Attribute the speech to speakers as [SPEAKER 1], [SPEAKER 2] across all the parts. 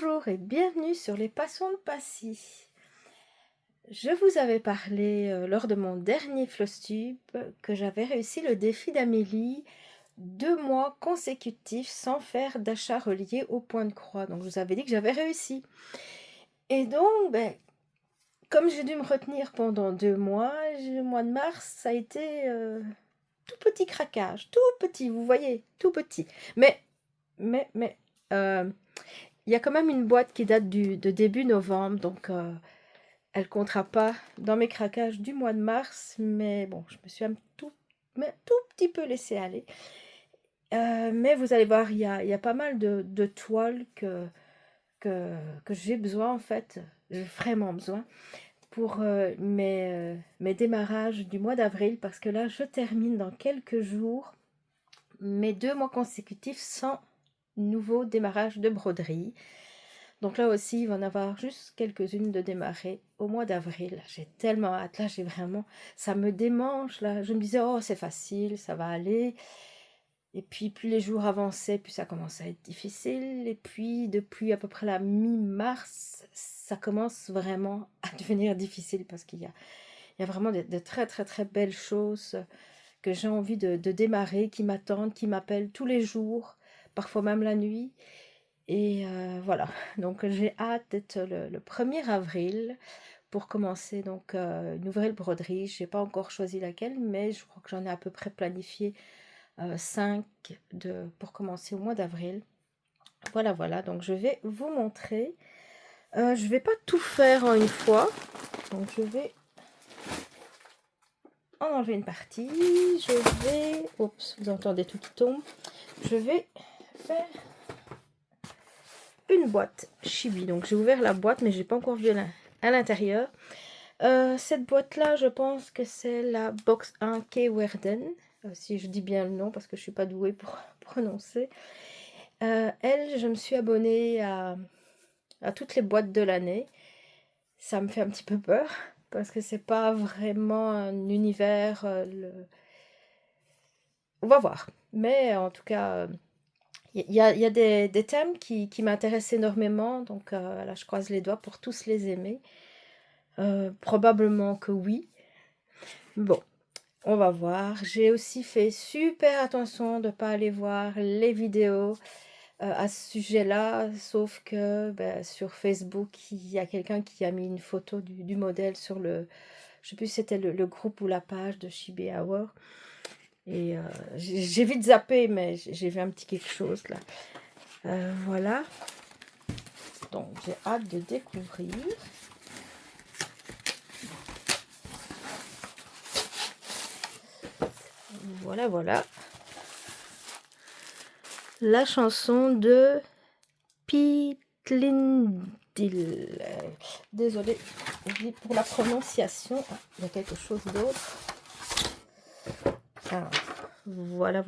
[SPEAKER 1] Bonjour et bienvenue sur les Passions de Passy. Je vous avais parlé lors de mon dernier Flosstube que j'avais réussi le défi d'Amélie 2 mois consécutifs sans faire d'achat relié au point de croix. Donc je vous avais dit que j'avais réussi. Et donc, comme j'ai dû me retenir pendant 2 mois, le mois de mars, ça a été tout petit craquage, tout petit, vous voyez, tout petit. Mais, il y a quand même une boîte qui date de début novembre, donc elle comptera pas dans mes craquages du mois de mars, mais bon, je me suis mais tout petit peu laissé aller. Mais vous allez voir, il y a pas mal de toiles que j'ai besoin en fait, j'ai vraiment besoin pour mes démarrages du mois d'avril, parce que là, je termine dans quelques jours mes 2 mois consécutifs sans nouveau démarrage de broderie. Donc là aussi, il va en avoir juste quelques-unes de démarrer au mois d'avril. J'ai tellement hâte, là j'ai vraiment, ça me démange là. Je me disais, oh c'est facile, ça va aller. Et puis plus les jours avançaient, plus ça commençait à être difficile. Et puis depuis à peu près la mi-mars, ça commence vraiment à devenir difficile parce qu'il y a vraiment de très très très belles choses que j'ai envie de démarrer, qui m'attendent, qui m'appellent tous les jours, parfois même la nuit. Et voilà, donc j'ai hâte d'être le 1er avril pour commencer donc une nouvelle broderie. Je n'ai pas encore choisi laquelle, mais je crois que j'en ai à peu près planifié 5 pour commencer au mois d'avril. Voilà, donc je vais vous montrer. Je ne vais pas tout faire en une fois, donc je vais en enlever une partie. Je vais, oups, vous entendez tout qui tombe. Je vais faire une boîte Chibi. Donc j'ai ouvert la boîte, mais j'ai pas encore vu à l'intérieur. Cette boîte là, je pense que c'est la box 1 K Werden, si je dis bien le nom, parce que je suis pas douée pour prononcer. Elle, je me suis abonnée à toutes les boîtes de l'année. Ça me fait un petit peu peur parce que c'est pas vraiment un univers. On va voir, mais en tout cas il y a des thèmes qui m'intéressent énormément, donc là je croise les doigts pour tous les aimer. Probablement que oui. Bon, on va voir. J'ai aussi fait super attention de ne pas aller voir les vidéos à ce sujet-là, sauf que sur Facebook, il y a quelqu'un qui a mis une photo du modèle sur le... Je sais plus si c'était le groupe ou la page de Chibi Hour. Et j'ai vite zappé, mais j'ai vu un petit quelque chose là. Voilà. Donc j'ai hâte de découvrir. Voilà. La chanson de Pitlindil. Désolée pour la prononciation. Ah, il y a quelque chose d'autre. Ah, voilà.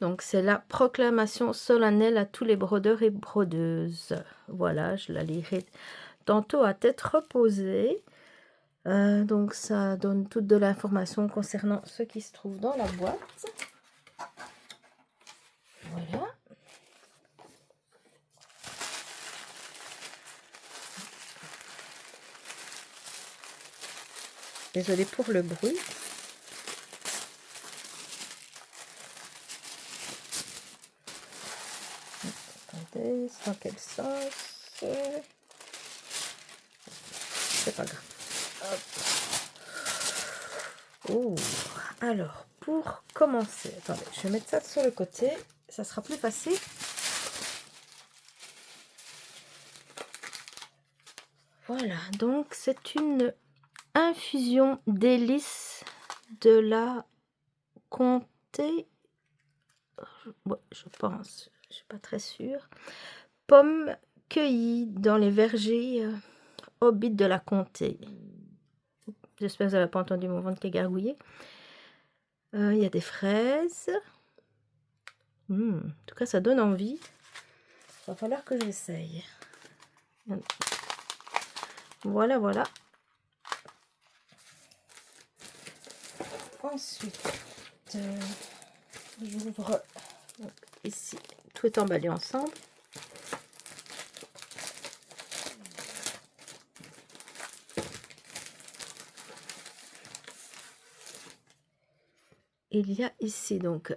[SPEAKER 1] Donc c'est la proclamation solennelle à tous les brodeurs et brodeuses. Voilà, je la lirai tantôt à tête reposée. Donc ça donne toute de l'information concernant ce qui se trouve dans la boîte. Voilà. Désolée pour le bruit. Attendez, c'est dans quel sens? C'est pas grave. Hop. Oh, alors, pour commencer, attendez, je vais mettre ça sur le côté, ça sera plus facile. Voilà, donc c'est une infusion délices de la Comté, ouais, je pense, je suis pas très sûre. Pommes cueillies dans les vergers Hobbit de la Comté. J'espère que vous n'avez pas entendu mon ventre qui est gargouillé. Il y a des fraises. En tout cas, ça donne envie. Il va falloir que j'essaye. Voilà. Ensuite, j'ouvre ici. Tout est emballé ensemble. il y a ici donc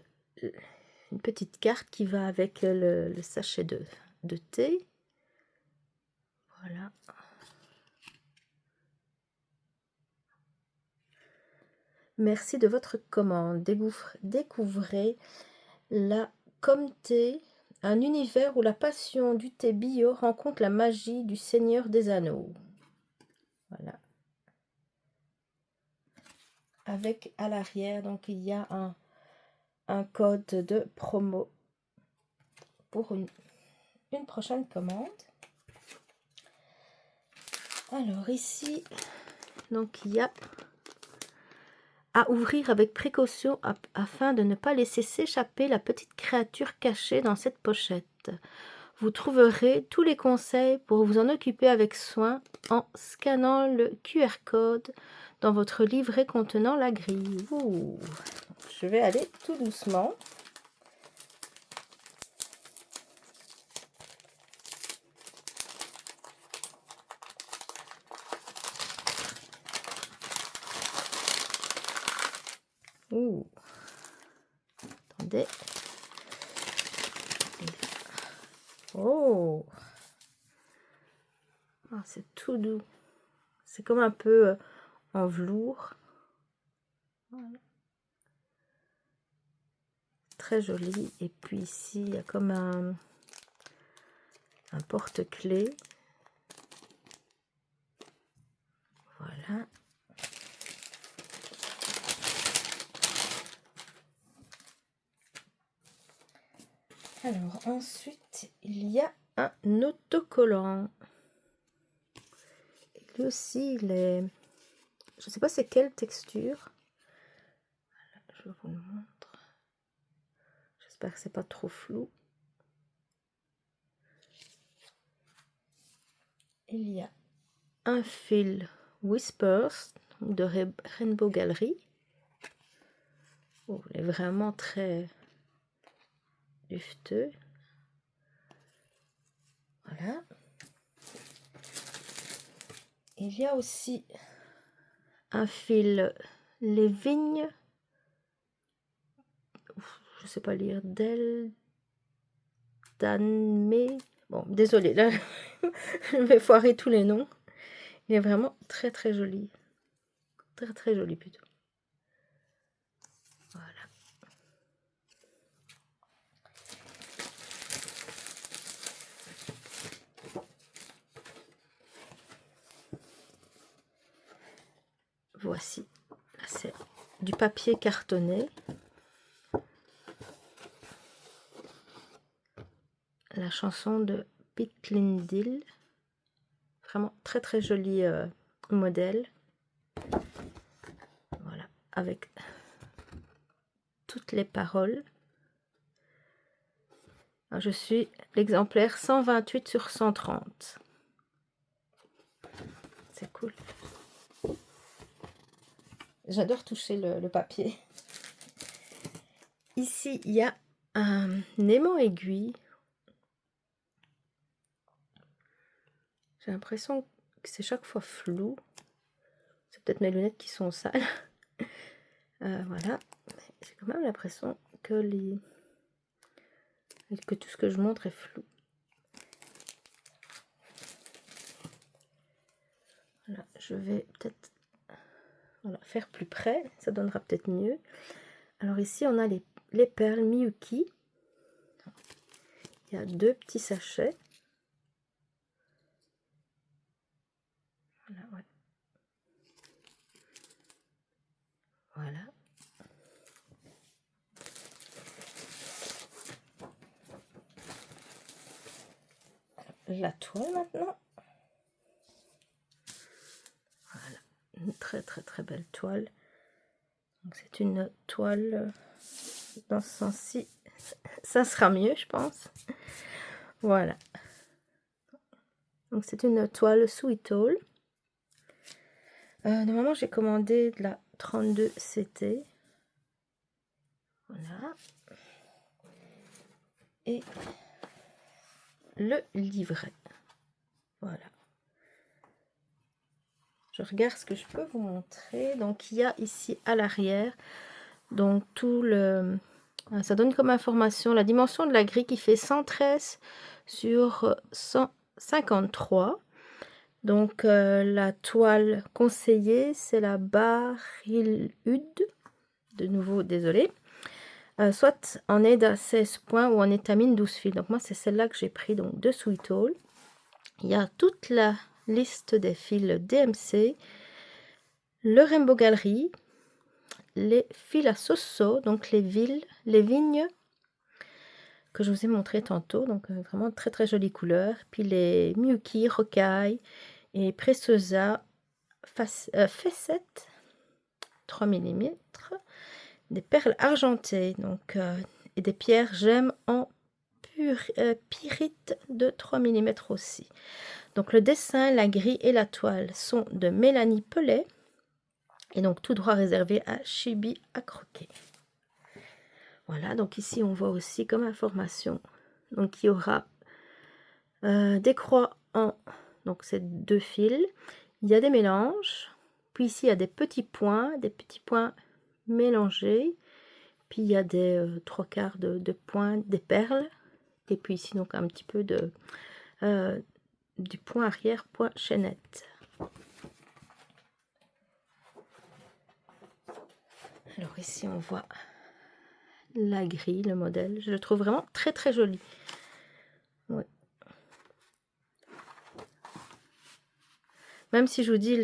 [SPEAKER 1] une petite carte qui va avec le sachet de thé. Voilà. Merci de votre commande. Découvrez la Comme Thé, un univers où la passion du thé bio rencontre la magie du Seigneur des Anneaux. Voilà. Avec à l'arrière, donc il y a un code de promo pour une prochaine commande. Alors ici, donc il y a à ouvrir avec précaution afin de ne pas laisser s'échapper la petite créature cachée dans cette pochette. Vous trouverez tous les conseils pour vous en occuper avec soin en scannant le QR code dans votre livret contenant la grille. Ouh. Je vais aller tout doucement. Ouh. Attendez. Oh. Ah, c'est tout doux. C'est comme un peu en velours. Voilà. Très joli. Et puis ici, il y a comme un porte-clés. Voilà. Alors ensuite, il y a un autocollant. Et lui aussi, il est... Je ne sais pas c'est quelle texture. Voilà, je vous le montre. J'espère que c'est pas trop flou. Il y a un fil Whispers de Rainbow Gallery. Oh, il est vraiment très dufteux. Voilà. Il y a aussi un fil Les Vignes. Je ne sais pas lire. Danmé. Bon, désolé, là, je vais foirer tous les noms. Il est vraiment très très joli. Très très joli plutôt. Voilà. Voici. Là, c'est du papier cartonné. La chanson de Pete Lindell. Vraiment très très joli modèle. Voilà. Avec toutes les paroles. Je suis l'exemplaire 128 sur 130. C'est cool. J'adore toucher le papier. Ici, il y a un aimant aiguille. J'ai l'impression que c'est chaque fois flou. C'est peut-être mes lunettes qui sont sales. Voilà. J'ai quand même l'impression que tout ce que je montre est flou. Voilà, je vais peut-être faire plus près. Ça donnera peut-être mieux. Alors ici, on a les perles Miyuki. Il y a 2 petits sachets. Voilà, ouais. Voilà. La toile maintenant. Voilà, une très très très belle toile. C'est une toile dans ce sens-ci. Ça sera mieux, je pense. Voilà. Donc c'est une toile Sweet All. Normalement, j'ai commandé de la 32 CT. Voilà. Et le livret. Voilà. Je regarde ce que je peux vous montrer. Donc, il y a ici à l'arrière, Donc ça donne comme information la dimension de la grille qui fait 113 sur 153. Donc la toile conseillée, c'est la Barilhud, de nouveau désolé, soit en EDA 16 points ou en étamine 12 fils. Donc moi c'est celle-là que j'ai pris, donc de Sweet Hall. Il y a toute la liste des fils DMC, le Rainbow Gallery, les fils à Soso, donc les vignes que je vous ai montré tantôt, donc vraiment très très jolie couleur. Puis les Miyuki, Rocaille et Preciosa Facette 3 mm, des perles argentées, donc et des pierres gemmes en pyrite de 3 mm aussi. Donc le dessin, la grille et la toile sont de Mélanie Pellet, et donc tout droit réservé à Chibi à croquer. Voilà, donc ici on voit aussi comme information, donc il y aura des croix en, donc c'est 2 fils, il y a des mélanges, puis ici il y a des petits points mélangés, puis il y a des 3/4 de points, des perles, et puis ici donc un petit peu de du point arrière, point chaînette. Alors ici on voit la grille, le modèle, je le trouve vraiment très très joli. Ouais. Même si je vous dis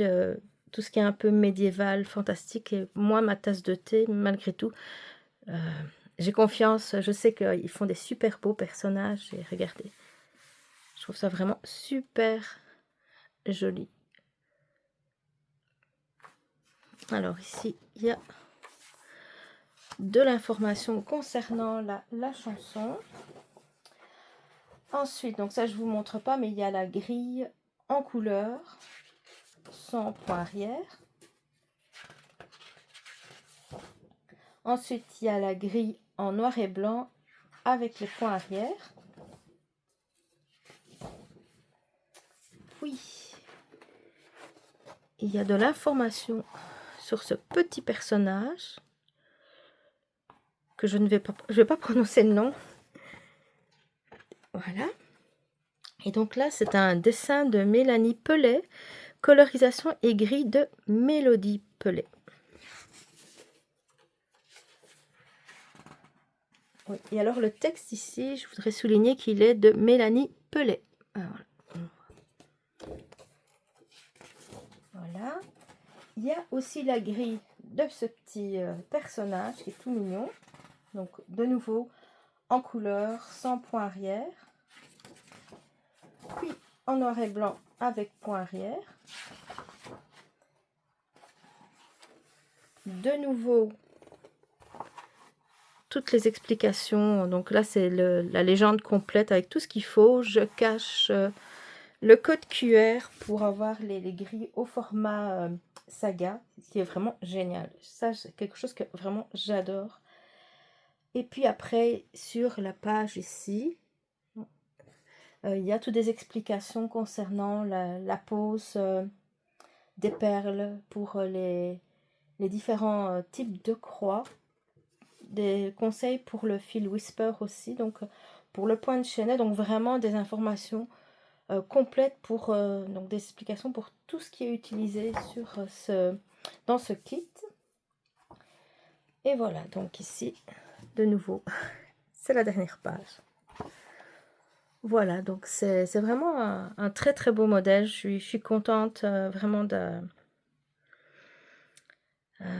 [SPEAKER 1] tout ce qui est un peu médiéval, fantastique, et moi ma tasse de thé, malgré tout, j'ai confiance, je sais qu'ils font des super beaux personnages, et regardez, je trouve ça vraiment super joli. Alors ici, il y a de l'information concernant la chanson. Ensuite, donc ça je vous montre pas, mais il y a la grille en couleur, sans point arrière. Ensuite, il y a la grille en noir et blanc avec les points arrière. Oui, il y a de l'information sur ce petit personnage que je vais pas prononcer le nom. Voilà. Et donc là, c'est un dessin de Mélanie Pellet, colorisation et grille de Mélodie Pellet. Oui. Et alors le texte ici, je voudrais souligner qu'il est de Mélanie Pellet. Voilà. Il y a aussi la grille de ce petit personnage qui est tout mignon. Donc de nouveau en couleur, sans point arrière. Puis en noir et blanc avec point arrière. De nouveau toutes les explications. Donc là c'est la légende complète avec tout ce qu'il faut. Je cache le code QR pour avoir les grilles au format saga, qui est vraiment génial. Ça c'est quelque chose que vraiment j'adore. Et puis après sur la page ici, il y a toutes des explications concernant la pose des perles pour les différents types de croix. Des conseils pour le fil Whisper aussi, donc pour le point de chaînette, donc vraiment des informations complètes pour donc des explications pour tout ce qui est utilisé sur dans ce kit. Et voilà, donc ici de nouveau c'est la dernière page. Voilà, donc c'est vraiment un très très beau modèle. Je suis contente vraiment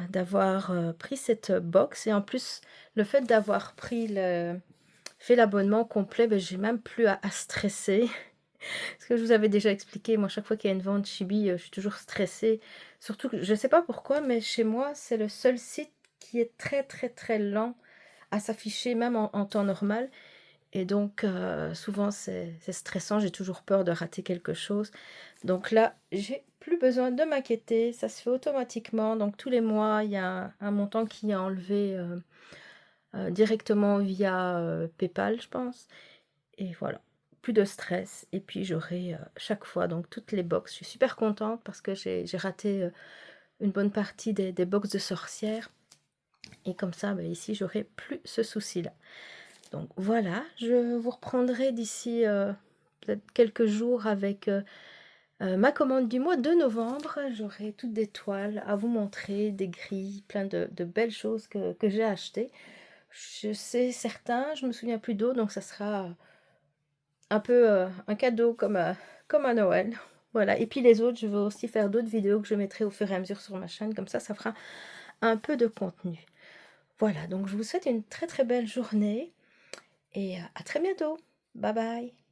[SPEAKER 1] d'avoir pris cette box, et en plus le fait d'avoir fait l'abonnement complet, ben, j'ai même plus à stresser. Parce que je vous avais déjà expliqué, moi chaque fois qu'il y a une vente Chibi, je suis toujours stressée. Surtout que je sais pas pourquoi, mais chez moi c'est le seul site qui est très très très lent à s'afficher même en temps normal. Et donc souvent c'est stressant, j'ai toujours peur de rater quelque chose. Donc là j'ai plus besoin de m'inquiéter, ça se fait automatiquement. Donc tous les mois il y a un montant qui est enlevé directement via PayPal, je pense. Et voilà, plus de stress. Et puis j'aurai chaque fois donc toutes les box. Je suis super contente parce que j'ai raté une bonne partie des box de sorcières. Et comme ça, bah, ici, j'aurai plus ce souci-là. Donc voilà, je vous reprendrai d'ici peut-être quelques jours avec ma commande du mois de novembre. J'aurai toutes des toiles à vous montrer, des grilles, plein de belles choses que j'ai achetées. Je sais certains, je me souviens plus d'autres, donc ça sera un peu un cadeau comme à Noël. Voilà, et puis les autres, je vais aussi faire d'autres vidéos que je mettrai au fur et à mesure sur ma chaîne, comme ça fera un peu de contenu. Voilà, donc je vous souhaite une très très belle journée et à très bientôt. Bye bye.